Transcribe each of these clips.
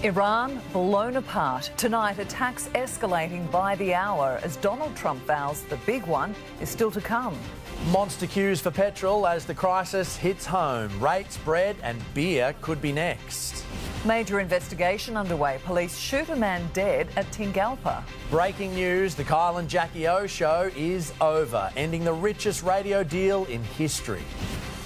Iran blown apart. Tonight, attacks escalating by the hour as Donald Trump vows the big one is still to come. Monster queues for petrol as the crisis hits home. Rates, bread and beer could be next. Major investigation underway. Police shoot a man dead at Tingalpa. Breaking news, the Kyle and Jackie O show is over, ending the richest radio deal in history.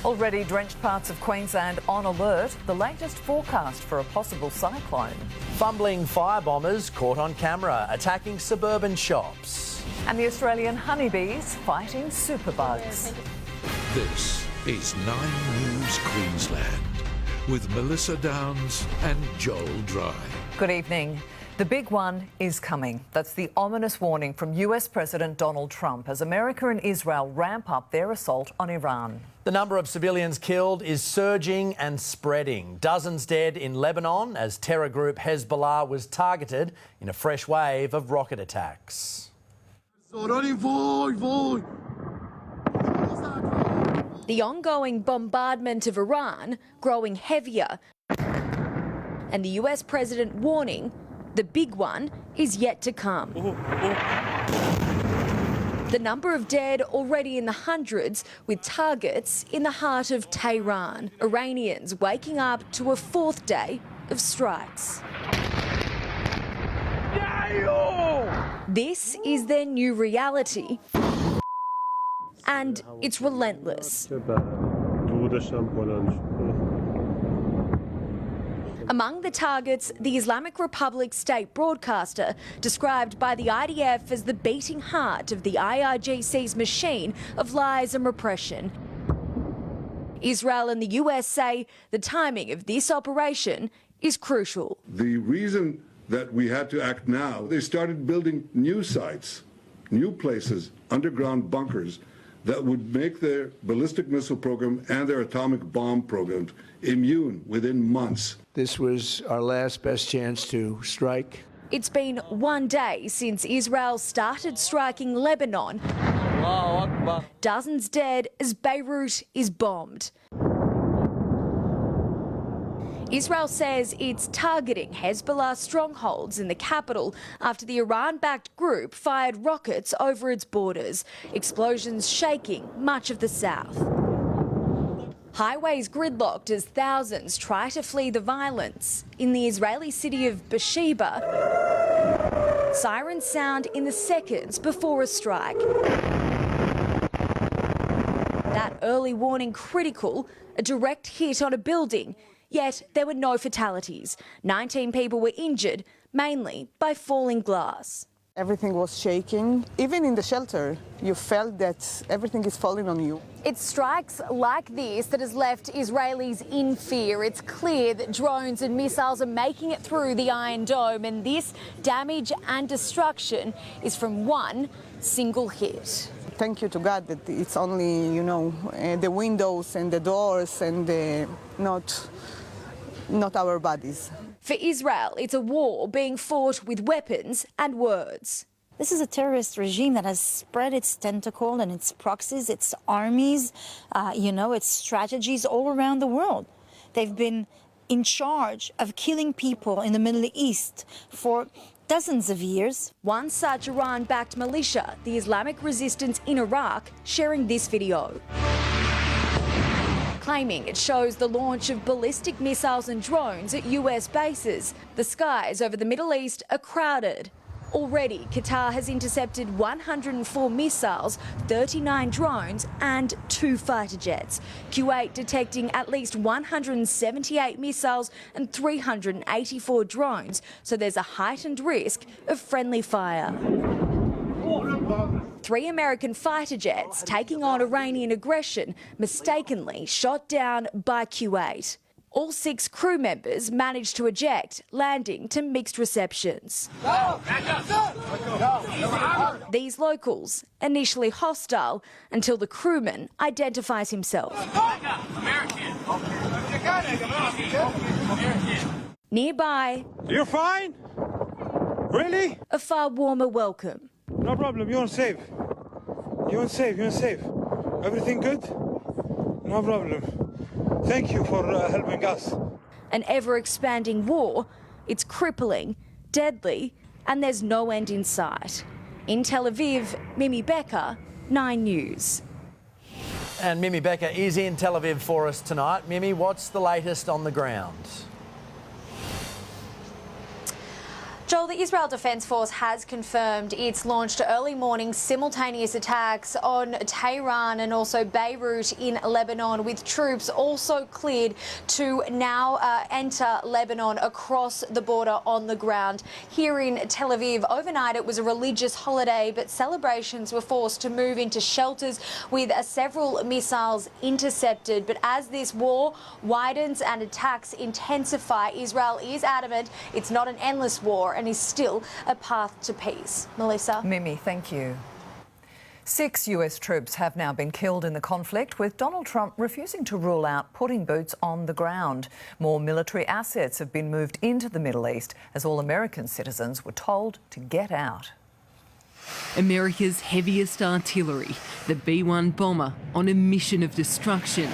Already drenched parts of Queensland on alert. The latest forecast for a possible cyclone. Fumbling firebombers caught on camera attacking suburban shops. And the Australian honeybees fighting superbugs. This is 9 News Queensland with Melissa Downs and Joel Dry. Good evening. The big one is coming. That's the ominous warning from US President Donald Trump as America and Israel ramp up their assault on Iran. The number of civilians killed is surging and spreading. Dozens dead in Lebanon as terror group Hezbollah was targeted in a fresh wave of rocket attacks. The ongoing bombardment of Iran growing heavier, and the US president warning the big one is yet to come. The number of dead already in the hundreds, with targets in the heart of Tehran. Iranians waking up to a fourth day of strikes. This is their new reality, and it's relentless. Among the targets, the Islamic Republic state broadcaster, described by the IDF as the beating heart of the IRGC's machine of lies and repression. Israel and the US say the timing of this operation is crucial. The reason that we had to act now, they started building new sites, new places, underground bunkers that would make their ballistic missile program and their atomic bomb programs immune within months. This was our last best chance to strike. It's been 1 day since Israel started striking Lebanon. Dozens dead as Beirut is bombed. Israel says it's targeting Hezbollah strongholds in the capital after the Iran-backed group fired rockets over its borders, explosions shaking much of the south. Highways gridlocked as thousands try to flee the violence. In the Israeli city of Beersheba, sirens sound in the seconds before a strike. That early warning critical, a direct hit on a building. Yet there were no fatalities. 19 people were injured, mainly by falling glass. Everything was shaking. Even in the shelter, you felt that everything is falling on you. It's strikes like this that has left Israelis in fear. It's clear that drones and missiles are making it through the Iron Dome, and this damage and destruction is from one single hit. Thank you to God that it's only, the windows and the doors and not our bodies. For Israel, it's a war being fought with weapons and words. This is a terrorist regime that has spread its tentacle and its proxies, its armies, its strategies all around the world. They've been in charge of killing people in the Middle East for dozens of years. One such Iran-backed militia, the Islamic Resistance in Iraq, sharing this video, claiming it shows the launch of ballistic missiles and drones at US bases. The skies over the Middle East are crowded. Already, Qatar has intercepted 104 missiles, 39 drones and 2 fighter jets. Kuwait detecting at least 178 missiles and 384 drones, so there's a heightened risk of friendly fire. 3 American fighter jets taking on Iranian aggression, mistakenly shot down by Kuwait. All 6 crew members managed to eject, landing to mixed receptions. These locals, initially hostile, until the crewman identifies himself. Nearby, you're fine? Really? A far warmer welcome. No problem, you're safe. You're safe, you're safe. Everything good? No problem. Thank you for helping us. An ever-expanding war It's crippling, deadly, and there's no end in sight. In Tel Aviv, Mimi Becker, 9 News. And Mimi Becker is in Tel Aviv for us tonight. Mimi, what's the latest on the ground? Joel, the Israel Defence Force has confirmed it's launched early morning simultaneous attacks on Tehran and also Beirut in Lebanon, with troops also cleared to now enter Lebanon across the border on the ground. Here in Tel Aviv, overnight it was a religious holiday, but celebrations were forced to move into shelters with several missiles intercepted. But as this war widens and attacks intensify, Israel is adamant it's not an endless war and is still a path to peace. Melissa? Mimi, thank you. 6 US troops have now been killed in the conflict, with Donald Trump refusing to rule out putting boots on the ground. More military assets have been moved into the Middle East as all American citizens were told to get out. America's heaviest artillery, the B-1 bomber, on a mission of destruction,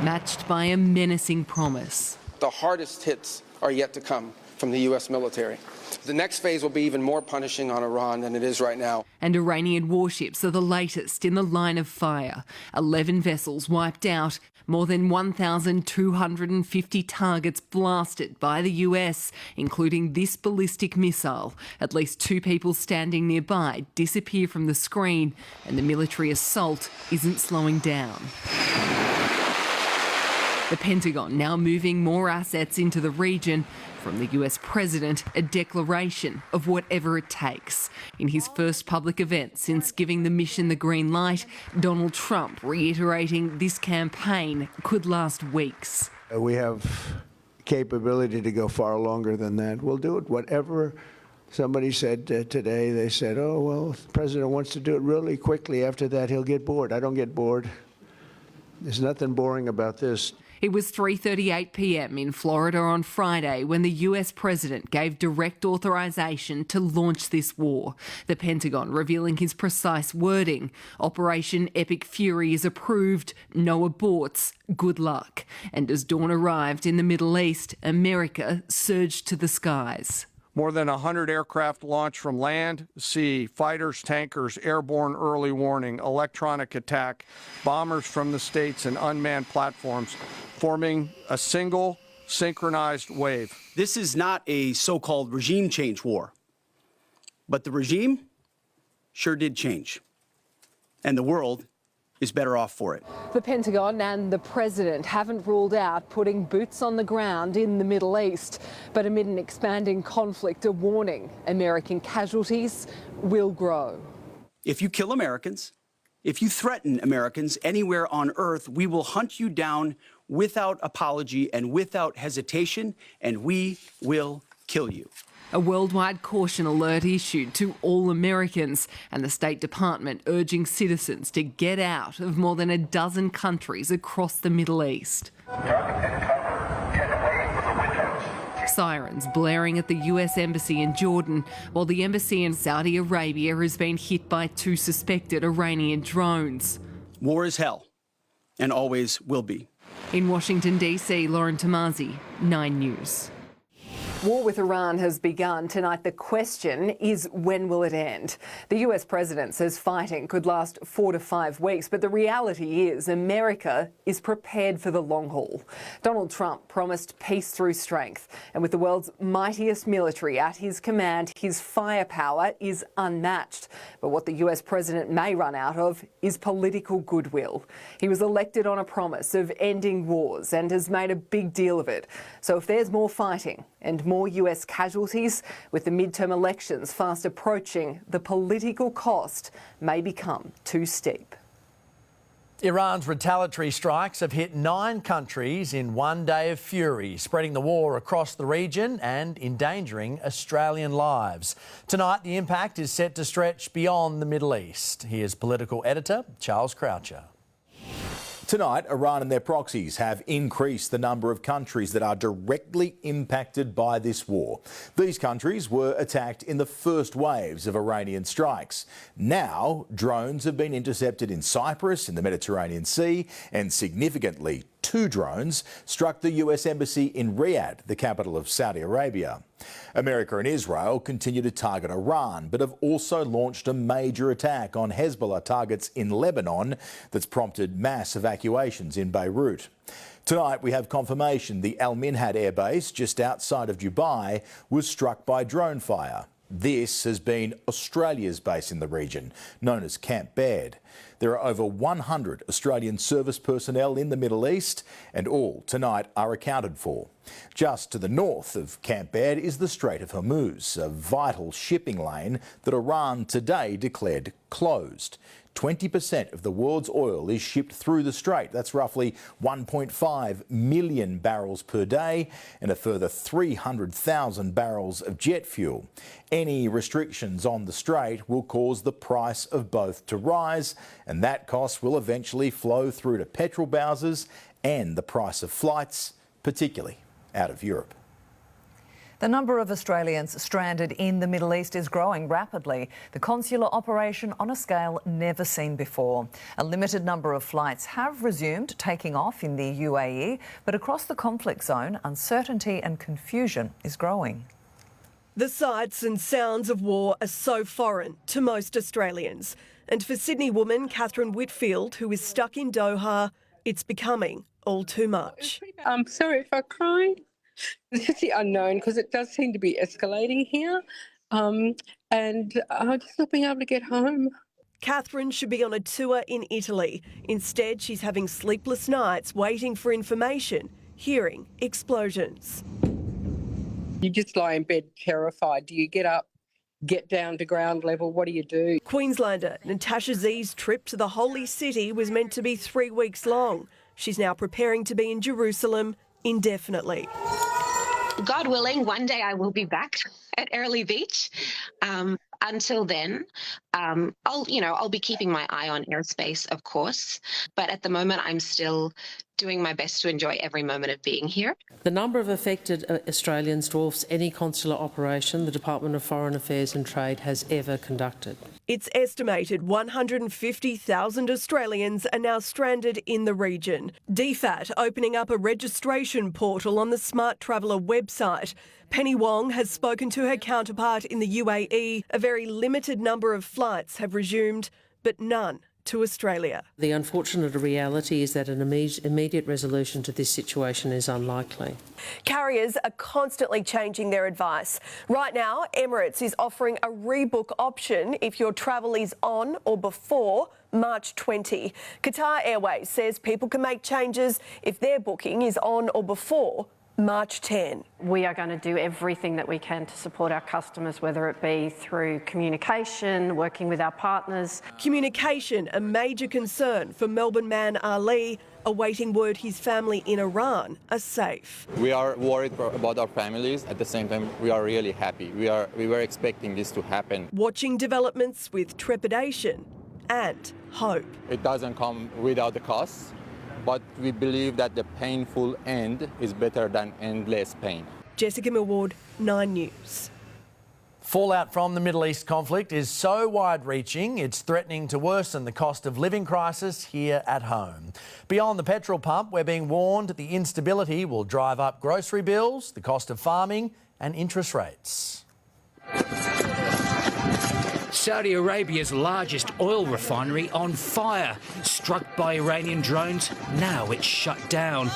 matched by a menacing promise. The hardest hits are yet to come from the U.S. military. The next phase will be even more punishing on Iran than it is right now. And Iranian warships are the latest in the line of fire. 11 vessels wiped out, more than 1,250 targets blasted by the US, including this ballistic missile. At least 2 people standing nearby disappear from the screen, and the military assault isn't slowing down. The Pentagon now moving more assets into the region. From the US president, a declaration of whatever it takes. In his first public event since giving the mission the green light, Donald Trump reiterating this campaign could last weeks. We have capability to go far longer than that. We'll do it. Whatever somebody said today, they said, oh, well, if the president wants to do it really quickly. After that, he'll get bored. I don't get bored. There's nothing boring about this. It was 3:38 p.m. in Florida on Friday when the US president gave direct authorization to launch this war. The Pentagon revealing his precise wording. Operation Epic Fury is approved, no aborts, good luck. And as dawn arrived in the Middle East, America surged to the skies. More than 100 aircraft launched from land, sea, fighters, tankers, airborne early warning, electronic attack, bombers from the states and unmanned platforms, forming a single synchronized wave. This is not a so-called regime change war, but the regime sure did change, and the world is better off for it. The Pentagon and the president haven't ruled out putting boots on the ground in the Middle East, but amid an expanding conflict, a warning: American casualties will grow. If you kill Americans, if you threaten Americans anywhere on earth, we will hunt you down without apology and without hesitation, and we will kill you. A worldwide caution alert issued to all Americans, and the State Department urging citizens to get out of more than a dozen countries across the Middle East. Sirens blaring at the US Embassy in Jordan, while the embassy in Saudi Arabia has been hit by 2 suspected Iranian drones. War is hell, and always will be. In Washington, D.C., Lauren Tomazi, 9 News. War with Iran has begun. Tonight, the question is, when will it end? The US president says fighting could last 4 to 5 weeks, but the reality is America is prepared for the long haul. Donald Trump promised peace through strength, and with the world's mightiest military at his command, his firepower is unmatched. But what the US president may run out of is political goodwill. He was elected on a promise of ending wars and has made a big deal of it. So if there's more fighting and more US casualties, with the midterm elections fast approaching, the political cost may become too steep. Iran's retaliatory strikes have hit 9 countries in one day of fury, spreading the war across the region and endangering Australian lives. Tonight, the impact is set to stretch beyond the Middle East. Here's political editor Charles Croucher. Tonight, Iran and their proxies have increased the number of countries that are directly impacted by this war. These countries were attacked in the first waves of Iranian strikes. Now, drones have been intercepted in Cyprus, in the Mediterranean Sea, and significantly, 2 drones struck the US Embassy in Riyadh, the capital of Saudi Arabia. America and Israel continue to target Iran, but have also launched a major attack on Hezbollah targets in Lebanon that's prompted mass evacuations in Beirut. Tonight we have confirmation the Al Minhad airbase just outside of Dubai was struck by drone fire. This has been Australia's base in the region, known as Camp Baird. There are over 100 Australian service personnel in the Middle East, and all tonight are accounted for. Just to the north of Camp Baird is the Strait of Hormuz, a vital shipping lane that Iran today declared closed. 20% of the world's oil is shipped through the strait. That's roughly 1.5 million barrels per day and a further 300,000 barrels of jet fuel. Any restrictions on the strait will cause the price of both to rise, and that cost will eventually flow through to petrol bowsers and the price of flights, particularly out of Europe. The number of Australians stranded in the Middle East is growing rapidly. The consular operation on a scale never seen before. A limited number of flights have resumed taking off in the UAE, but across the conflict zone, uncertainty and confusion is growing. The sights and sounds of war are so foreign to most Australians. And for Sydney woman Catherine Whitfield, who is stuck in Doha, it's becoming all too much. I'm sorry if I cry. This is the unknown because it does seem to be escalating here, and just not being able to get home. Catherine should be on a tour in Italy. Instead, she's having sleepless nights waiting for information, hearing explosions. You just lie in bed terrified. Do you get up, get down to ground level? What do you do? Queenslander Natasha Z's trip to the Holy City was meant to be 3 weeks long. She's now preparing to be in Jerusalem indefinitely. God willing, one day I will be back at Early Beach. Until then, I'll be keeping my eye on airspace, of course. But at the moment, I'm still doing my best to enjoy every moment of being here. The number of affected Australians dwarfs any consular operation the Department of Foreign Affairs and Trade has ever conducted. It's estimated 150,000 Australians are now stranded in the region. DFAT opening up a registration portal on the Smart Traveller website. Penny Wong has spoken to her counterpart in the UAE. A very limited number of flights have resumed, but none to Australia. The unfortunate reality is that an immediate resolution to this situation is unlikely. Carriers are constantly changing their advice. Right now, Emirates is offering a rebook option if your travel is on or before March 20. Qatar Airways says people can make changes if their booking is on or before March 10. We are going to do everything that we can to support our customers, whether it be through communication, working with our partners. Communication, a major concern for Melbourne man Ali, awaiting word his family in Iran are safe. We are worried about our families. At the same time, we are really happy. We were expecting this to happen. Watching developments with trepidation and hope. It doesn't come without the cost, but we believe that the painful end is better than endless pain. Jessica Millward, 9 News. Fallout from the Middle East conflict is so wide-reaching, it's threatening to worsen the cost of living crisis here at home. Beyond the petrol pump, we're being warned the instability will drive up grocery bills, the cost of farming and interest rates. Saudi Arabia's largest oil refinery on fire. Struck by Iranian drones, now it's shut down.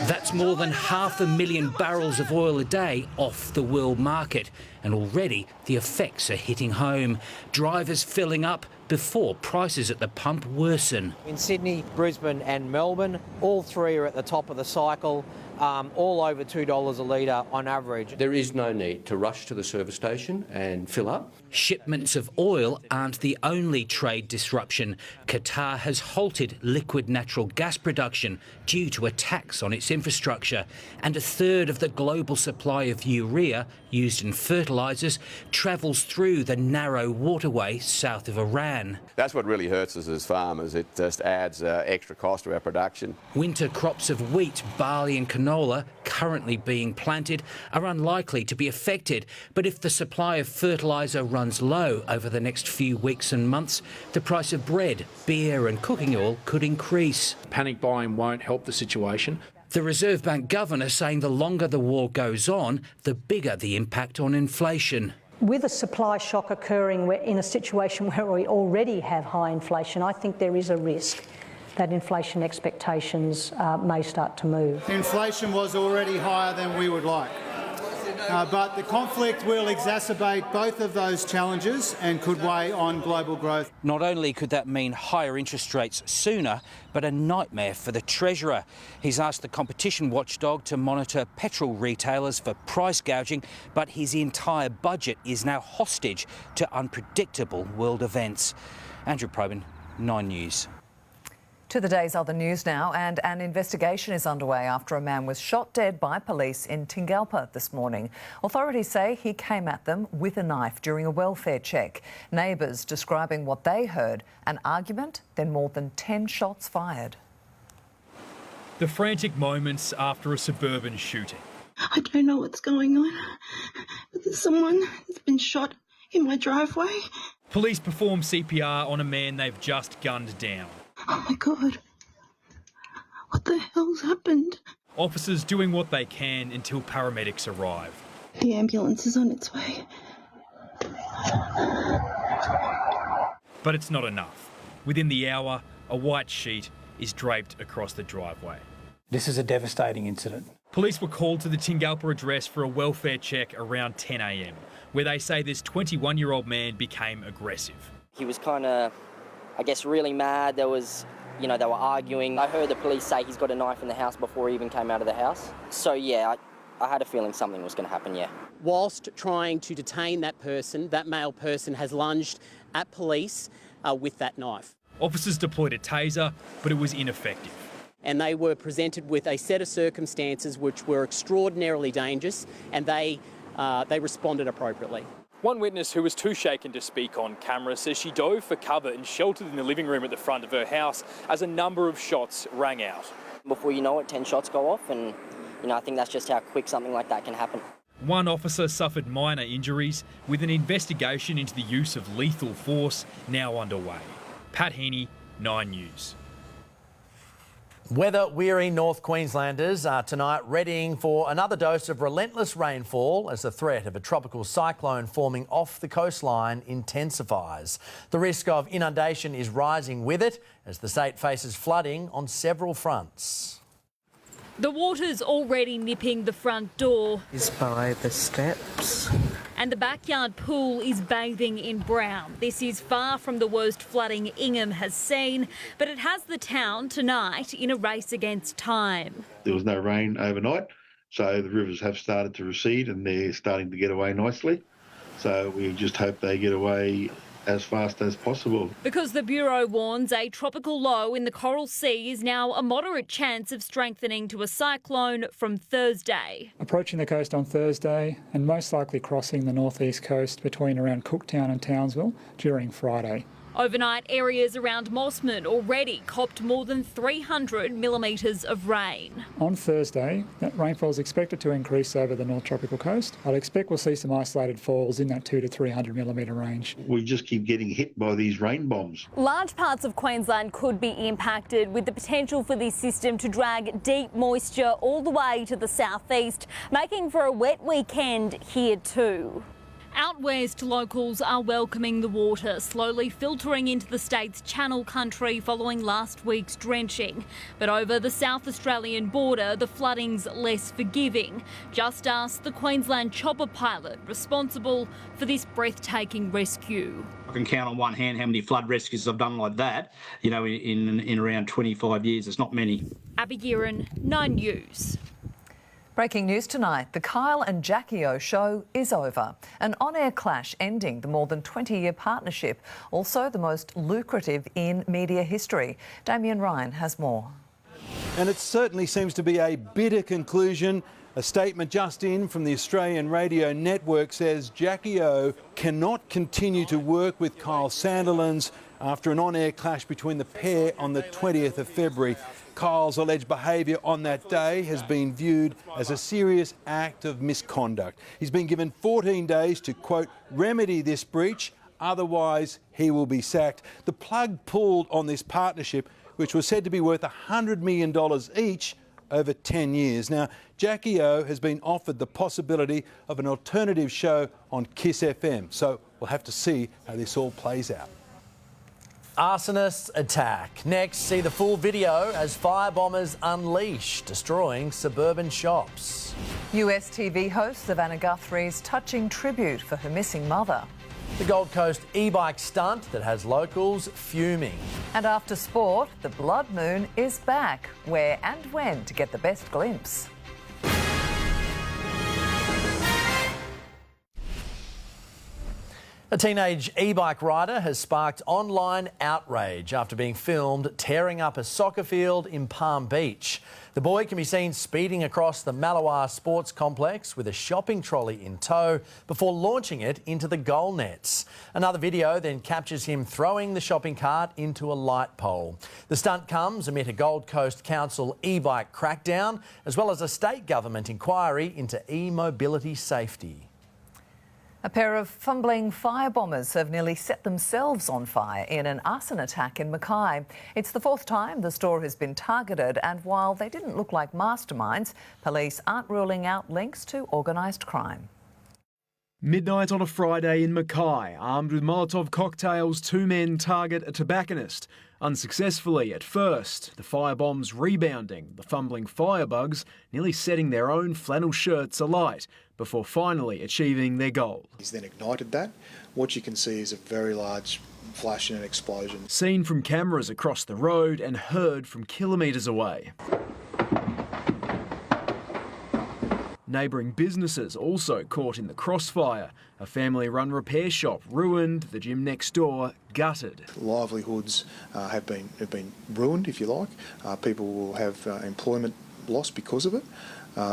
That's more than 500,000 barrels of oil a day off the world market. And already the effects are hitting home. Drivers filling up before prices at the pump worsen. In Sydney, Brisbane and Melbourne, all three are at the top of the cycle. All over $2 a litre on average. There is no need to rush to the service station and fill up. Shipments of oil aren't the only trade disruption. Qatar has halted liquid natural gas production due to attacks on its infrastructure, and a third of the global supply of urea used in fertilisers travels through the narrow waterway south of Iran. That's what really hurts us as farmers. It just adds extra cost to our production. Winter crops of wheat, barley and canola currently being planted are unlikely to be affected. But if the supply of fertiliser runs low over the next few weeks and months, the price of bread, beer and cooking oil could increase. Panic buying won't help the situation. The Reserve Bank governor saying the longer the war goes on, the bigger the impact on inflation. With a supply shock occurring, we're in a situation where we already have high inflation. I think there is a risk that inflation expectations may start to move. Inflation was already higher than we would like. But the conflict will exacerbate both of those challenges and could weigh on global growth. Not only could that mean higher interest rates sooner, but a nightmare for the Treasurer. He's asked the competition watchdog to monitor petrol retailers for price gouging, but his entire budget is now hostage to unpredictable world events. Andrew Probyn, 9 News. To the day's other news now, and an investigation is underway after a man was shot dead by police in Tingalpa this morning. Authorities say he came at them with a knife during a welfare check. Neighbours describing what they heard, an argument, then more than 10 shots fired. The frantic moments after a suburban shooting. I don't know what's going on, but there's someone that's been shot in my driveway. Police perform CPR on a man they've just gunned down. Oh my God, what the hell's happened? Officers doing what they can until paramedics arrive. The ambulance is on its way. But it's not enough. Within the hour, a white sheet is draped across the driveway. This is a devastating incident. Police were called to the Tingalpa address for a welfare check around 10 a.m, where they say this 21-year-old man became aggressive. He was kind of, I guess, really mad. There was, they were arguing. I heard the police say he's got a knife in the house before he even came out of the house. So, yeah, I had a feeling something was going to happen, yeah. Whilst trying to detain that person, that male person has lunged at police with that knife. Officers deployed a taser, but it was ineffective. And they were presented with a set of circumstances which were extraordinarily dangerous, and they responded appropriately. One witness who was too shaken to speak on camera says she dove for cover and sheltered in the living room at the front of her house as a number of shots rang out. Before you know it, 10 shots go off, and I think that's just how quick something like that can happen. One officer suffered minor injuries, with an investigation into the use of lethal force now underway. Pat Heaney, 9 News. Weather-weary North Queenslanders are tonight readying for another dose of relentless rainfall as the threat of a tropical cyclone forming off the coastline intensifies. The risk of inundation is rising with it as the state faces flooding on several fronts. The water's already nipping the front door. Is by the steps. And the backyard pool is bathing in brown. This is far from the worst flooding Ingham has seen, but it has the town tonight in a race against time. There was no rain overnight, so the rivers have started to recede and they're starting to get away nicely. So we just hope they get away as fast as possible. Because the Bureau warns a tropical low in the Coral Sea is now a moderate chance of strengthening to a cyclone from Thursday. Approaching the coast on Thursday and most likely crossing the northeast coast between around Cooktown and Townsville during Friday. Overnight, areas around Mossman already copped more than 300 millimetres of rain. On Thursday, that rainfall is expected to increase over the North Tropical Coast. I'd expect we'll see some isolated falls in that 200 to 300 millimetre range. We just keep getting hit by these rain bombs. Large parts of Queensland could be impacted, with the potential for this system to drag deep moisture all the way to the southeast, making for a wet weekend here too. Out west, locals are welcoming the water slowly filtering into the state's Channel country following last week's drenching. But over the South Australian border, the flooding's less forgiving. Just ask the Queensland chopper pilot responsible for this breathtaking rescue. I can count on one hand how many flood rescues I've done like that, in around 25 years. It's not many. Abby Guerin, 9 News. Breaking news tonight, the Kyle and Jackie O show is over. An on-air clash ending the more than 20-year partnership, also the most lucrative in media history. Damien Ryan has more. And it certainly seems to be a bitter conclusion. A statement just in from the Australian Radio Network says Jackie O cannot continue to work with Kyle Sandilands after an on-air clash between the pair on the 20th of February. Kyle's alleged behaviour on that day has been viewed as a serious act of misconduct. He's been given 14 days to, quote, remedy this breach, otherwise he will be sacked. The plug pulled on this partnership, which was said to be worth $100 million each over 10 years. Now, Jackie O has been offered the possibility of an alternative show on Kiss FM, so we'll have to see how this all plays out. Arsonists attack. Next, see the full video as firebombers unleash, destroying suburban shops. US TV host Savannah Guthrie's touching tribute for her missing mother. The Gold Coast e-bike stunt that has locals fuming. And after sport, the blood moon is back. Where and when to get the best glimpse? A teenage e-bike rider has sparked online outrage after being filmed tearing up a soccer field in Palm Beach. The boy can be seen speeding across the Malawar Sports Complex with a shopping trolley in tow before launching it into the goal nets. Another video then captures him throwing the shopping cart into a light pole. The stunt comes amid a Gold Coast Council e-bike crackdown, as well as a state government inquiry into e-mobility safety. A pair of fumbling firebombers have nearly set themselves on fire in an arson attack in Mackay. It's the fourth time the store has been targeted, and while they didn't look like masterminds, police aren't ruling out links to organised crime. Midnight on a Friday in Mackay, armed with Molotov cocktails, two men target a tobacconist. Unsuccessfully at first, the firebombs rebounding, the fumbling firebugs nearly setting their own flannel shirts alight before finally achieving their goal. He's then ignited that. What you can see is a very large flash and an explosion. Seen from cameras across the road and heard from kilometres away. Neighbouring businesses also caught in the crossfire. A family-run repair shop ruined, the gym next door gutted. Livelihoods have been ruined, if you like. People will have employment loss because of it.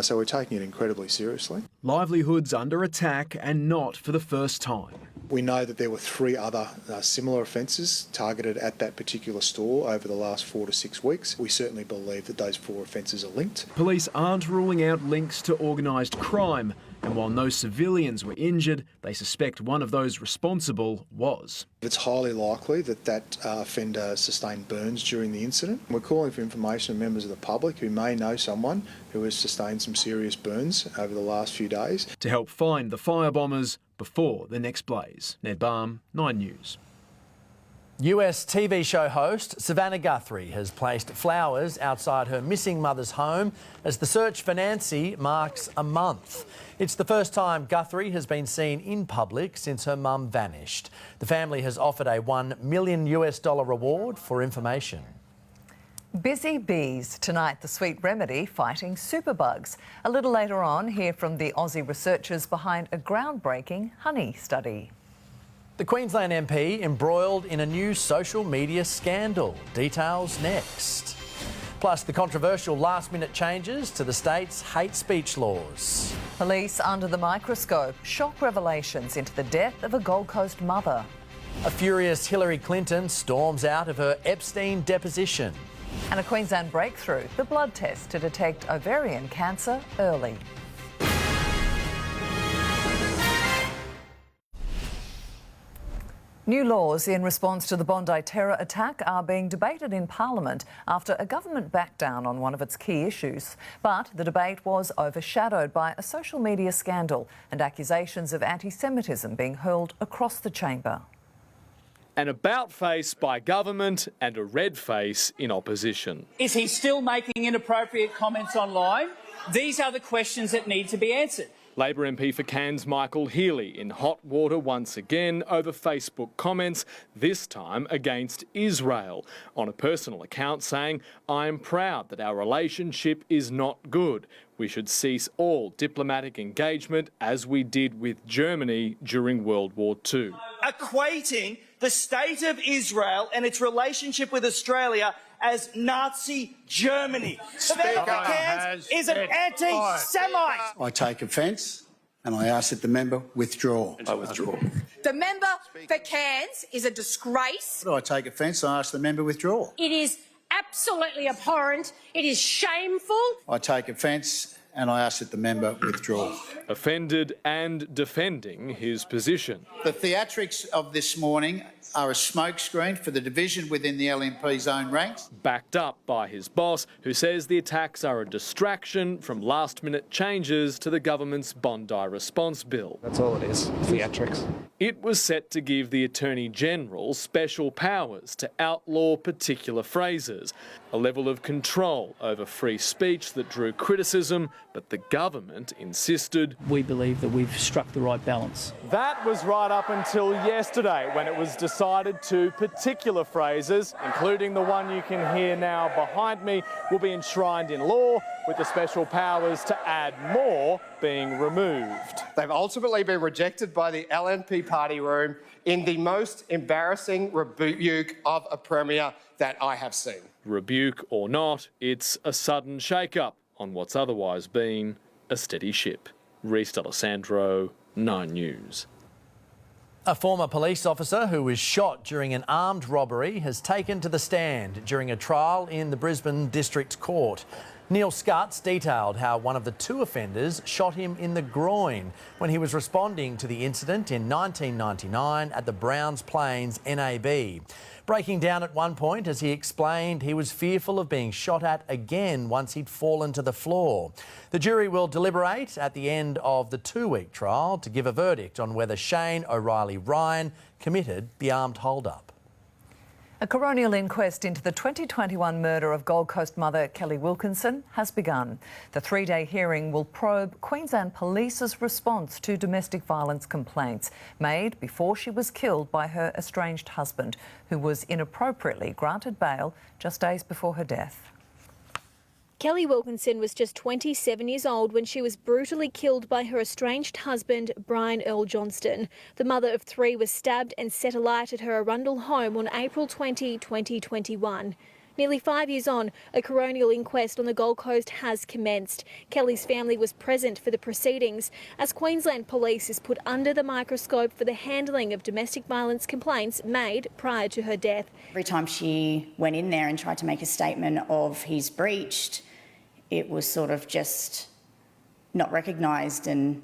So we're taking it incredibly seriously. Livelihoods under attack, and not for the first time. We know that there were 3 other similar offences targeted at that particular store over the last 4 to 6 weeks. We certainly believe that those 4 offences are linked. Police aren't ruling out links to organised crime, and while no civilians were injured, they suspect one of those responsible was. It's highly likely that that offender sustained burns during the incident. We're calling for information from members of the public who may know someone who has sustained some serious burns over the last few days. To help find the firebombers before the next blaze. Ned Barham, 9 News. US TV show host Savannah Guthrie has placed flowers outside her missing mother's home as the search for Nancy marks a month. It's the first time Guthrie has been seen in public since her mum vanished. The family has offered a $1 million reward for information. Busy bees. Tonight, the sweet remedy fighting superbugs. A little later on, hear from the Aussie researchers behind a groundbreaking honey study. The Queensland MP embroiled in a new social media scandal. Details next. Plus, the controversial last-minute changes to the state's hate speech laws. Police under the microscope. Shock revelations into the death of a Gold Coast mother. A furious Hillary Clinton storms out of her Epstein deposition. And a Queensland breakthrough, the blood test to detect ovarian cancer early. New laws in response to the Bondi terror attack are being debated in Parliament after a government backed down on one of its key issues. But the debate was overshadowed by a social media scandal and accusations of anti-Semitism being hurled across the chamber. An about face by government and a red face in opposition. Is he still making inappropriate comments online? These are the questions that need to be answered. Labor MP for Cairns Michael Healy in hot water once again over Facebook comments, this time against Israel, on a personal account saying, "I'm proud that our relationship is not good. We should cease all diplomatic engagement as we did with Germany during World War II. Equating the state of Israel and its relationship with Australia as Nazi Germany. The man for Cairns is an anti-Semite. I take offence and I ask that the member withdraw. I withdraw. The member for Cairns is a disgrace. I take offence. I ask the member withdraw. It is absolutely abhorrent. It is shameful. I take offence and I ask that the member withdraw. Offended and defending his position. The theatrics of this morning are a smokescreen for the division within the LNP's own ranks. Backed up by his boss, who says the attacks are a distraction from last-minute changes to the government's Bondi response bill. That's all it is, theatrics. It was set to give the Attorney-General special powers to outlaw particular phrases, a level of control over free speech that drew criticism, but the government insisted. We believe that we've struck the right balance. That was right up until yesterday, when it was decided to particular phrases, including the one you can hear now behind me, will be enshrined in law, with the special powers to add more being removed. They've ultimately been rejected by the LNP party room in the most embarrassing rebuke of a premier that I have seen. Rebuke or not, it's a sudden shake-up on what's otherwise been a steady ship. Reece D'Alessandro, 9 News. A former police officer who was shot during an armed robbery has taken to the stand during a trial in the Brisbane District Court. Neil Scutts detailed how one of the two offenders shot him in the groin when he was responding to the incident in 1999 at the Browns Plains NAB. Breaking down at one point as he explained he was fearful of being shot at again once he'd fallen to the floor. The jury will deliberate at the end of the 2-week trial to give a verdict on whether Shane O'Reilly Ryan committed the armed hold-up. A coronial inquest into the 2021 murder of Gold Coast mother Kelly Wilkinson has begun. The 3-day hearing will probe Queensland Police's response to domestic violence complaints made before she was killed by her estranged husband, who was inappropriately granted bail just days before her death. Kelly Wilkinson was just 27 years old when she was brutally killed by her estranged husband, Brian Earl Johnston. The mother of 3 was stabbed and set alight at her Arundel home on April 20, 2021. Nearly 5 years on, a coronial inquest on the Gold Coast has commenced. Kelly's family was present for the proceedings as Queensland Police is put under the microscope for the handling of domestic violence complaints made prior to her death. Every time she went in there and tried to make a statement of he's breached, it was sort of just not recognised and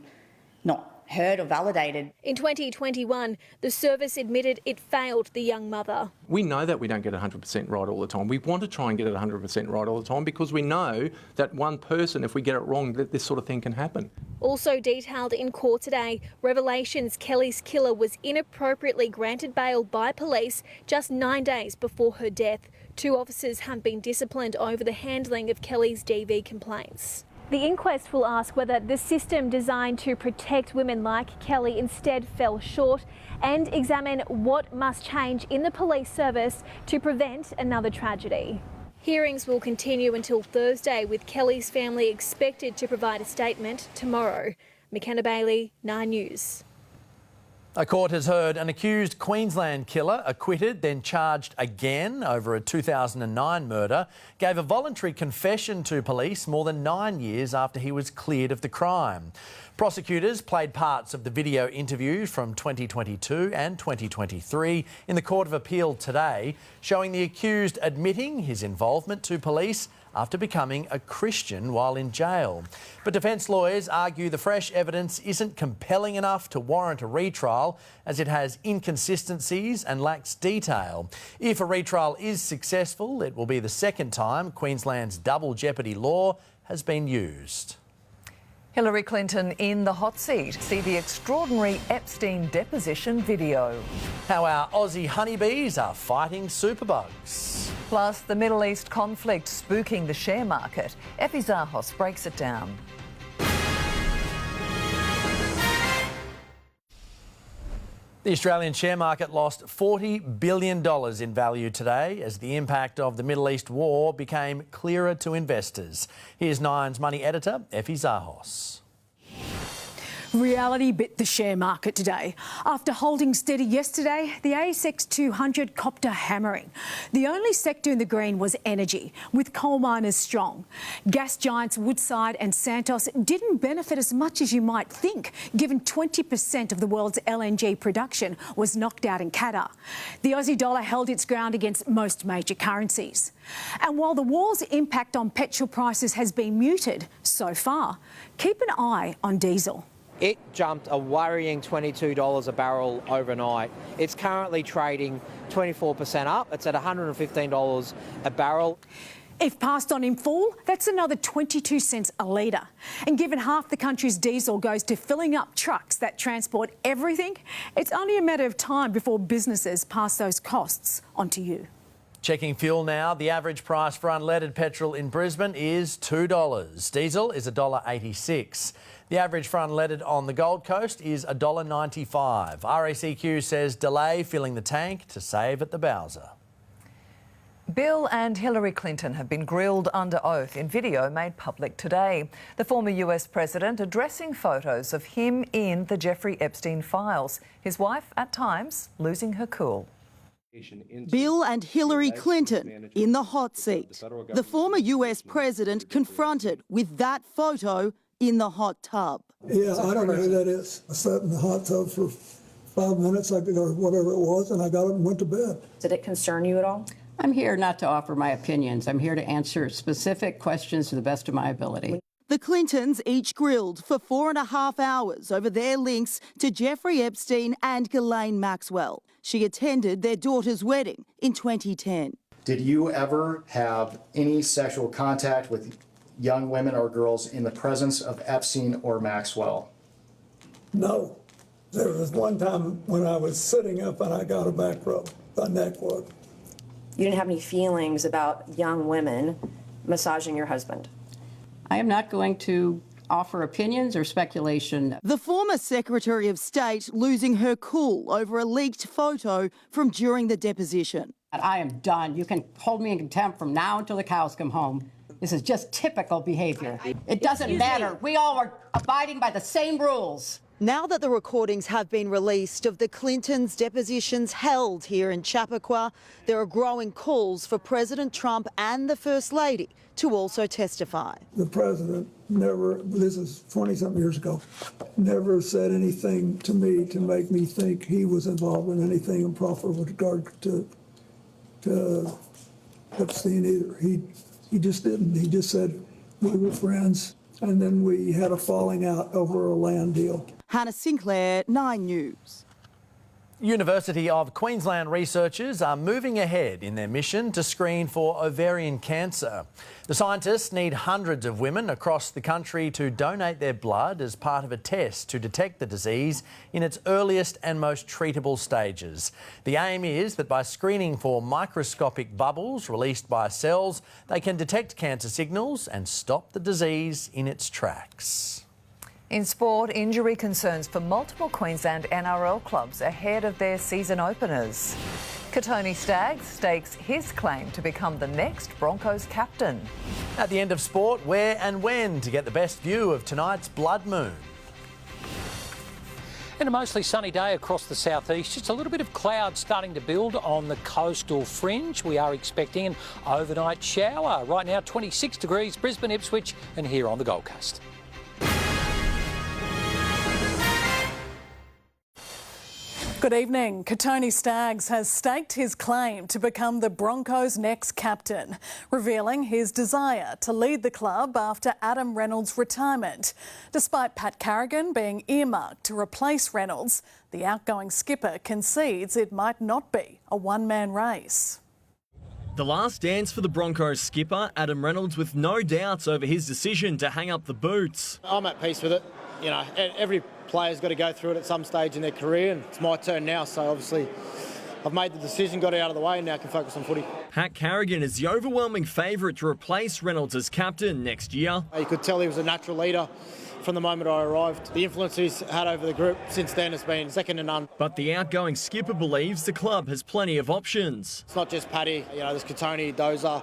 not heard or validated. In 2021, the service admitted it failed the young mother. We know that we don't get it 100% right all the time. We want to try and get it 100% right all the time because we know that one person, if we get it wrong, that this sort of thing can happen. Also detailed in court today, revelations Kelly's killer was inappropriately granted bail by police just 9 days before her death. 2 officers have been disciplined over the handling of Kelly's DV complaints. The inquest will ask whether the system designed to protect women like Kelly instead fell short and examine what must change in the police service to prevent another tragedy. Hearings will continue until Thursday, with Kelly's family expected to provide a statement tomorrow. McKenna Bailey, 9 News. A court has heard an accused Queensland killer, acquitted, then charged again over a 2009 murder, gave a voluntary confession to police more than 9 years after he was cleared of the crime. Prosecutors played parts of the video interviews from 2022 and 2023 in the Court of Appeal today, showing the accused admitting his involvement to police after becoming a Christian while in jail. But defence lawyers argue the fresh evidence isn't compelling enough to warrant a retrial, as it has inconsistencies and lacks detail. If a retrial is successful, it will be the second time Queensland's double jeopardy law has been used. Hillary Clinton in the hot seat. See the extraordinary Epstein deposition video. How our Aussie honeybees are fighting superbugs. Plus, the Middle East conflict spooking the share market. Effie Zahos breaks it down. The Australian share market lost $40 billion in value today as the impact of the Middle East war became clearer to investors. Here's Nine's money editor, Effie Zahos. Reality bit the share market today. After holding steady yesterday, the ASX 200 copped a hammering. The only sector in the green was energy, with coal miners strong. Gas giants Woodside and Santos didn't benefit as much as you might think, given 20% of the world's LNG production was knocked out in Qatar. The Aussie dollar held its ground against most major currencies. And while the war's impact on petrol prices has been muted so far, keep an eye on diesel. It jumped a worrying $22 a barrel overnight. It's currently trading 24% up. It's at $115 a barrel. If passed on in full, that's another 22 cents a litre. And given half the country's diesel goes to filling up trucks that transport everything, it's only a matter of time before businesses pass those costs on to you. Checking fuel now. The average price for unleaded petrol in Brisbane is $2. Diesel is $1.86. The average for unleaded on the Gold Coast is $1.95. RACQ says delay filling the tank to save at the Bowser. Bill and Hillary Clinton have been grilled under oath in video made public today. The former US president addressing photos of him in the Jeffrey Epstein files. His wife, at times, losing her cool. Bill and Hillary Clinton in the hot seat. The former US president confronted with that photo in the hot tub. Yeah, I don't know who that is. I sat in the hot tub for 5 minutes, or whatever it was, and I got up and went to bed. Did it concern you at all? I'm here not to offer my opinions. I'm here to answer specific questions to the best of my ability. The Clintons each grilled for 4.5 hours over their links to Jeffrey Epstein and Ghislaine Maxwell. She attended their daughter's wedding in 2010. Did you ever have any sexual contact with young women or girls in the presence of Epstein or Maxwell? No. There was one time when I was sitting up and I got a back rub, a neck rub. You didn't have any feelings about young women massaging your husband? I am not going to offer opinions or speculation. The former Secretary of State losing her cool over a leaked photo from during the deposition. I am done. You can hold me in contempt from now until the cows come home. This is just typical behaviour. It doesn't matter. We all are abiding by the same rules. Now that the recordings have been released of the Clintons' depositions held here in Chappaqua, there are growing calls for President Trump and the First Lady to also testify. The president never, this is 20-something years ago, never said anything to me to make me think he was involved in anything improper with regard to Epstein either. He just didn't. He just said we were friends, and then we had a falling out over a land deal. Hannah Sinclair, 9 News. University of Queensland researchers are moving ahead in their mission to screen for ovarian cancer. The scientists need hundreds of women across the country to donate their blood as part of a test to detect the disease in its earliest and most treatable stages. The aim is that by screening for microscopic bubbles released by cells, they can detect cancer signals and stop the disease in its tracks. In sport, injury concerns for multiple Queensland NRL clubs ahead of their season openers. Katoni Staggs stakes his claim to become the next Broncos captain. At the end of sport, where and when to get the best view of tonight's blood moon. And a mostly sunny day across the southeast. Just a little bit of cloud starting to build on the coastal fringe. We are expecting an overnight shower. Right now, 26 degrees, Brisbane, Ipswich, and here on the Gold Coast. Good evening. Katoni Staggs has staked his claim to become the Broncos' next captain, revealing his desire to lead the club after Adam Reynolds' retirement. Despite Pat Carrigan being earmarked to replace Reynolds, the outgoing skipper concedes it might not be a one-man race. The last dance for the Broncos skipper, Adam Reynolds, with no doubts over his decision to hang up the boots. I'm at peace with it. You know, every player's got to go through it at some stage in their career, and it's my turn now, so obviously I've made the decision, got it out of the way, and now I can focus on footy. Pat Carrigan is the overwhelming favourite to replace Reynolds as captain next year. You could tell he was a natural leader from the moment I arrived. The influence he's had over the group since then has been second to none. But the outgoing skipper believes the club has plenty of options. It's not just Paddy, you know, there's Katoni, Dozer,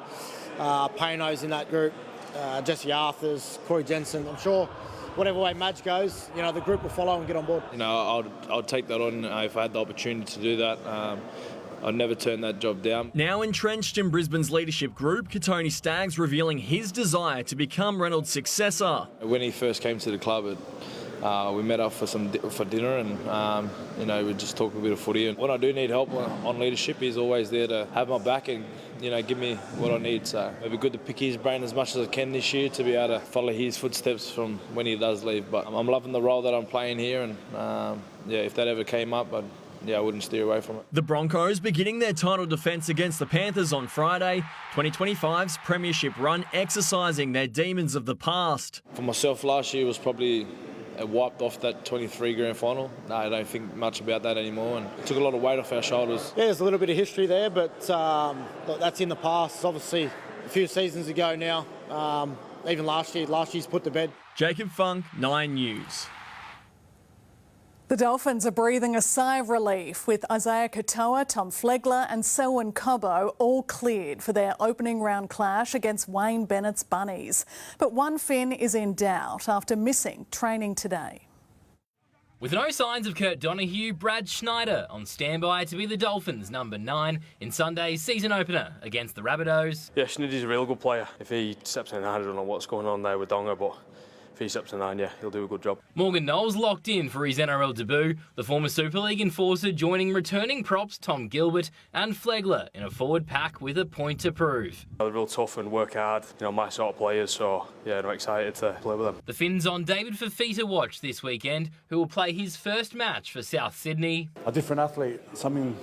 Payno's in that group, Jesse Arthurs, Corey Jensen. I'm sure whatever way Madge goes, you know, the group will follow and get on board. You know, I'd take that on if I had the opportunity to do that. I'd never turn that job down. Now entrenched in Brisbane's leadership group, Katoni Staggs revealing his desire to become Reynolds' successor. When he first came to the club, we met up for dinner and, you know, we just talked a bit of footy. And when I do need help on leadership, he's always there to have my back and, you know, give me what I need. So it'd be good to pick his brain as much as I can this year to be able to follow his footsteps from when he does leave. But I'm loving the role that I'm playing here, and yeah, if that ever came up, I wouldn't steer away from it. The Broncos beginning their title defence against the Panthers on Friday, 2025's premiership run exercising their demons of the past. For myself, last year was probably wiped off that 23 grand final. No, I don't think much about that anymore, and it took a lot of weight off our shoulders. Yeah, there's a little bit of history there, but look, that's in the past. It's obviously a few seasons ago now. Even last year's put to bed. Jacob Funk, 9 News. The Dolphins are breathing a sigh of relief with Isaiah Katoa, Tom Flegler and Selwyn Cobbo all cleared for their opening round clash against Wayne Bennett's Bunnies. But one Finn is in doubt after missing training today. With no signs of Kurt Donahue, Brad Schneider on standby to be the Dolphins' number 9 in Sunday's season opener against the Rabbitohs. Yeah, Schneider's a real good player. If he steps in, I don't know what's going on there with Donga, but if he steps in, yeah, he'll do a good job. Morgan Knowles locked in for his NRL debut, the former Super League enforcer joining returning props Tom Gilbert and Flegler in a forward pack with a point to prove. They're real tough and work hard, you know, my sort of players, so yeah, I'm excited to play with them. The Finns on David Fafita watch this weekend, who will play his first match for South Sydney. A different athlete, something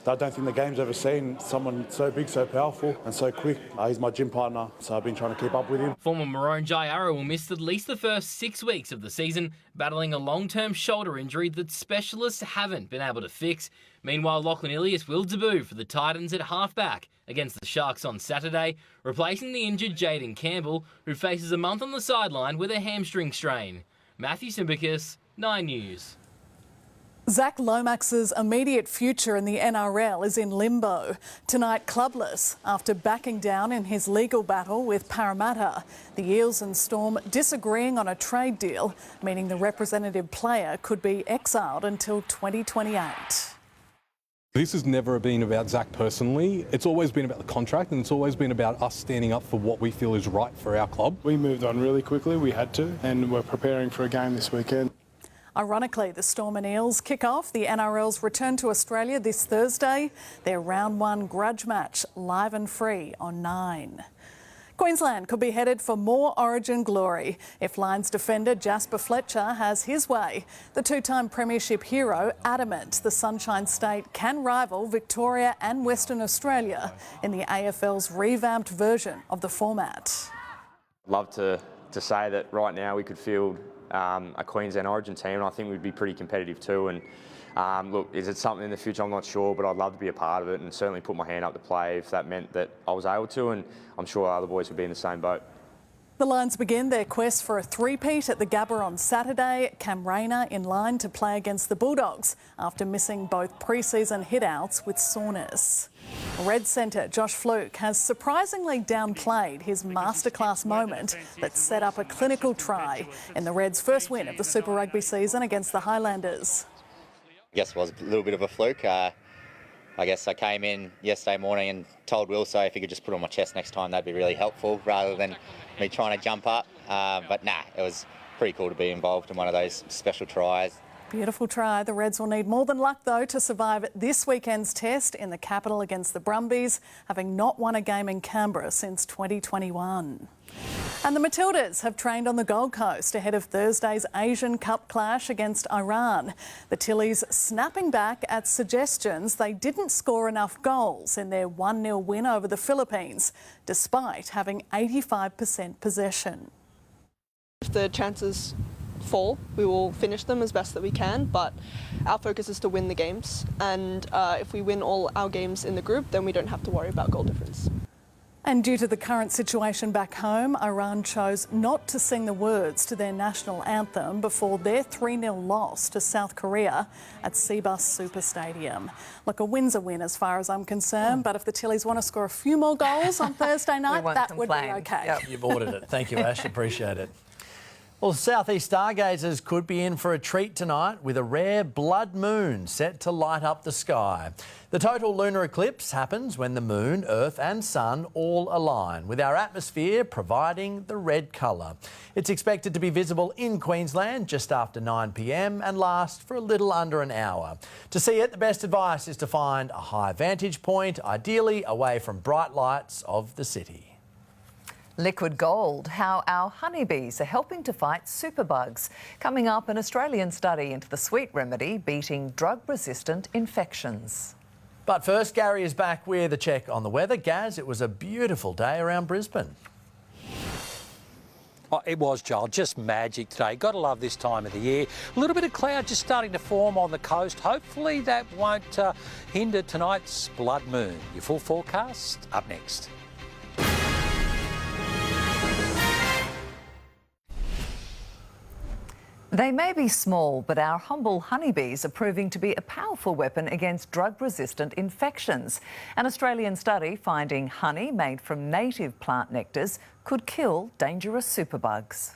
that I don't think the game's ever seen, someone so big, so powerful and so quick. He's my gym partner, so I've been trying to keep up with him. Former Maroon Jai Arrow will miss at least the first 6 weeks of the season, battling a long-term shoulder injury that specialists haven't been able to fix. Meanwhile, Lachlan Ilias will debut for the Titans at halfback against the Sharks on Saturday, replacing the injured Jaden Campbell, who faces a month on the sideline with a hamstring strain. Matthew Simbicus, 9 News. Zach Lomax's immediate future in the NRL is in limbo. Tonight, clubless after backing down in his legal battle with Parramatta. The Eels and Storm disagreeing on a trade deal, meaning the representative player could be exiled until 2028. This has never been about Zach personally. It's always been about the contract, and it's always been about us standing up for what we feel is right for our club. We moved on really quickly, we had to, and we're preparing for a game this weekend. Ironically, the Storm and Eels kick off the NRL's return to Australia this Thursday. Their round 1 grudge match live and free on 9. Queensland could be headed for more Origin glory if Lions defender Jasper Fletcher has his way. The two-time premiership hero adamant the Sunshine State can rival Victoria and Western Australia in the AFL's revamped version of the format. I'd love to say that right now we could field a Queensland Origin team, and I think we'd be pretty competitive too. And look, is it something in the future? I'm not sure, but I'd love to be a part of it and certainly put my hand up to play if that meant that I was able to, and I'm sure other boys would be in the same boat. The Lions begin their quest for a three-peat at the Gabba on Saturday. Cam Rayner in line to play against the Bulldogs after missing both pre-season hit-outs with soreness. Red centre Josh Fluke has surprisingly downplayed his masterclass moment that set up a clinical try in the Reds' first win of the Super Rugby season against the Highlanders. I guess it was a little bit of a fluke. I guess I came in yesterday morning and told Wilso if he could just put it on my chest next time, that'd be really helpful rather than me trying to jump up. But nah, it was pretty cool to be involved in one of those special tries. Beautiful try. The Reds will need more than luck, though, to survive this weekend's test in the capital against the Brumbies, having not won a game in Canberra since 2021. And the Matildas have trained on the Gold Coast ahead of Thursday's Asian Cup clash against Iran. The Tillies snapping back at suggestions they didn't score enough goals in their 1-0 win over the Philippines, despite having 85% possession. If the chances fall, we will finish them as best that we can, but our focus is to win the games, and if we win all our games in the group, then we don't have to worry about goal difference. And due to the current situation back home, Iran chose not to sing the words to their national anthem before their 3-0 loss to South Korea at Seabus Super Stadium. Look, a win's a win as far as I'm concerned, but if the Tillies want to score a few more goals on Thursday night, that would be okay. Yep. You've ordered it. Thank you, Ash. Appreciate it. Well, southeast stargazers could be in for a treat tonight with a rare blood moon set to light up the sky. The total lunar eclipse happens when the moon, earth and sun all align, with our atmosphere providing the red colour. It's expected to be visible in Queensland just after 9 p.m. and last for a little under an hour. To see it, the best advice is to find a high vantage point, ideally away from bright lights of the city. Liquid gold, how our honeybees are helping to fight superbugs. Coming up, an Australian study into the sweet remedy beating drug-resistant infections. But first, Garry is back with a check on the weather. Gaz, it was a beautiful day around Brisbane. Oh, it was, Joel, just magic today. Got to love this time of the year. A little bit of cloud just starting to form on the coast. Hopefully that won't hinder tonight's blood moon. Your full forecast up next. They may be small, but our humble honeybees are proving to be a powerful weapon against drug-resistant infections. An Australian study finding honey made from native plant nectars could kill dangerous superbugs.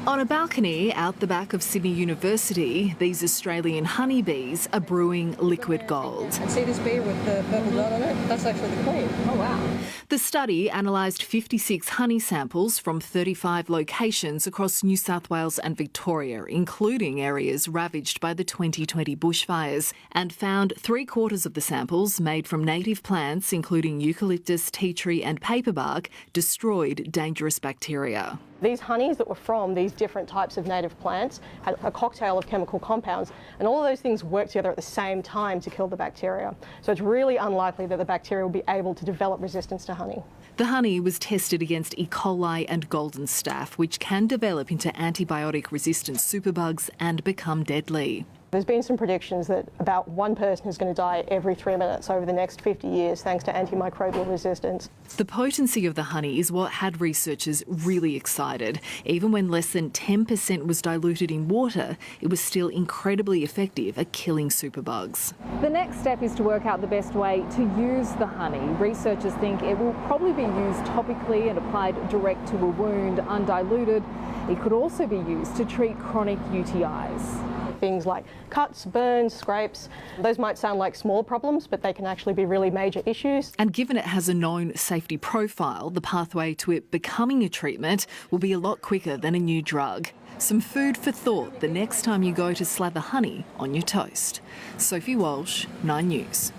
On a balcony out the back of Sydney University, these Australian honeybees are brewing liquid gold. And see this bee with the purple dot on it? That's actually the queen. Oh, wow. The study analysed 56 honey samples from 35 locations across New South Wales and Victoria, including areas ravaged by the 2020 bushfires, and found 3/4 of the samples made from native plants, including eucalyptus, tea tree and paperbark, destroyed dangerous bacteria. These honeys that were from these different types of native plants had a cocktail of chemical compounds, and all of those things work together at the same time to kill the bacteria. So it's really unlikely that the bacteria will be able to develop resistance to honey. The honey was tested against E. coli and golden staph, which can develop into antibiotic-resistant superbugs and become deadly. There's been some predictions that about one person is going to die every 3 minutes over the next 50 years thanks to antimicrobial resistance. The potency of the honey is what had researchers really excited. Even when less than 10% was diluted in water, it was still incredibly effective at killing superbugs. The next step is to work out the best way to use the honey. Researchers think it will probably be used topically and applied direct to a wound, undiluted. It could also be used to treat chronic UTIs. Things like cuts, burns, scrapes, those might sound like small problems, but they can actually be really major issues. And given it has a known safety profile, the pathway to it becoming a treatment will be a lot quicker than a new drug. Some food for thought the next time you go to slather honey on your toast. Sophie Walsh, 9 News.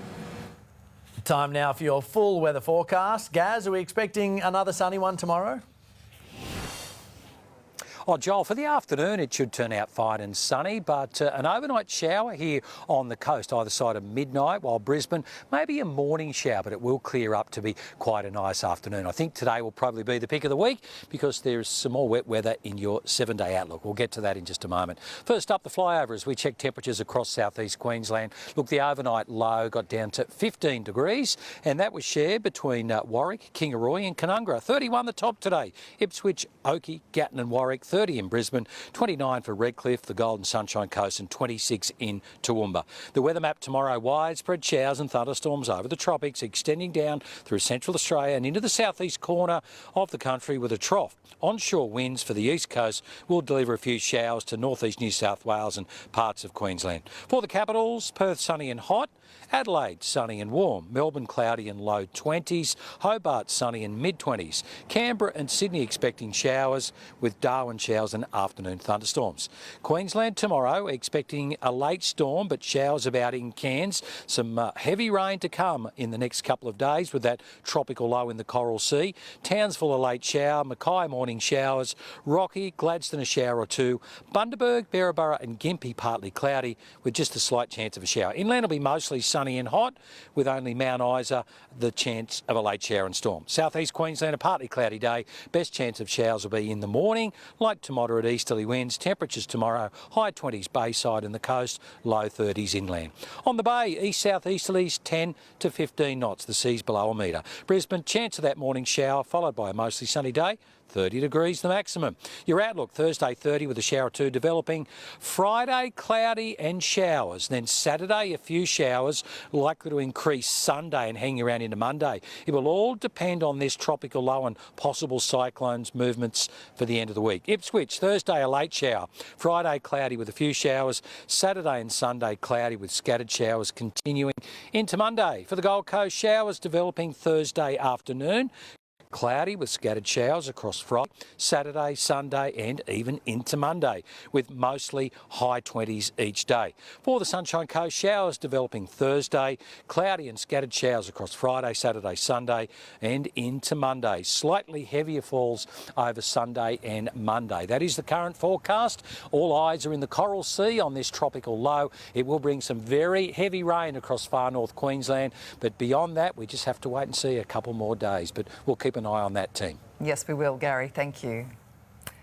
Time now for your full weather forecast. Gaz, are we expecting another sunny one tomorrow? Oh, Joel, for the afternoon it should turn out fine and sunny, but an overnight shower here on the coast either side of midnight, while Brisbane maybe a morning shower, but it will clear up to be quite a nice afternoon. I think today will probably be the pick of the week because there's some more wet weather in your 7-day outlook. We'll get to that in just a moment. First up, the flyover as we check temperatures across southeast Queensland. Look, the overnight low got down to 15 degrees and that was shared between Warwick, Kingaroy and Canungra. 31 the top today. Ipswich, Oakey, Gatton and Warwick. 30 in Brisbane, 29 for Redcliffe, the Golden Sunshine Coast and 26 in Toowoomba. The weather map tomorrow, widespread showers and thunderstorms over the tropics extending down through central Australia and into the southeast corner of the country with a trough. Onshore winds for the east coast will deliver a few showers to northeast New South Wales and parts of Queensland. For the capitals, Perth sunny and hot, Adelaide sunny and warm, Melbourne cloudy and low 20s, Hobart sunny and mid-20s, Canberra and Sydney expecting showers with Darwin showers and afternoon thunderstorms. Queensland tomorrow expecting a late storm but showers about in Cairns, some heavy rain to come in the next couple of days with that tropical low in the Coral Sea. Townsville a late shower, Mackay morning showers, Rocky, Gladstone a shower or two, Bundaberg, Berrabara and Gympie partly cloudy with just a slight chance of a shower. Inland will be mostly sunny and hot with only Mount Isa the chance of a late shower and storm. Southeast Queensland a partly cloudy day. Best chance of showers will be in the morning, light to moderate easterly winds. Temperatures tomorrow high 20s bayside and the coast, low 30s inland. On the bay, east-south easterlies 10 to 15 knots. The sea's below a metre. Brisbane chance of that morning shower followed by a mostly sunny day. 30 degrees the maximum. Your outlook, Thursday 30 with a shower or two developing. Friday cloudy and showers. Then Saturday a few showers, likely to increase Sunday and hang around into Monday. It will all depend on this tropical low and possible cyclones movements for the end of the week. Ipswich, Thursday a late shower. Friday cloudy with a few showers. Saturday and Sunday cloudy with scattered showers continuing into Monday. For the Gold Coast, showers developing Thursday afternoon. Cloudy with scattered showers across Friday, Saturday, Sunday and even into Monday with mostly high 20s each day. For the Sunshine Coast, showers developing Thursday, cloudy and scattered showers across Friday, Saturday, Sunday and into Monday. Slightly heavier falls over Sunday and Monday. That is the current forecast. All eyes are in the Coral Sea on this tropical low. It will bring some very heavy rain across far north Queensland, but beyond that we just have to wait and see a couple more days, but we'll keep an eye on that team. Yes, we will, Gary. Thank you.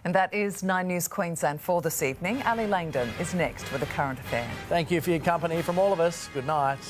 And that is 9 News Queensland for this evening. Ali Langdon is next with a current affair. Thank you for your company from all of us. Good night.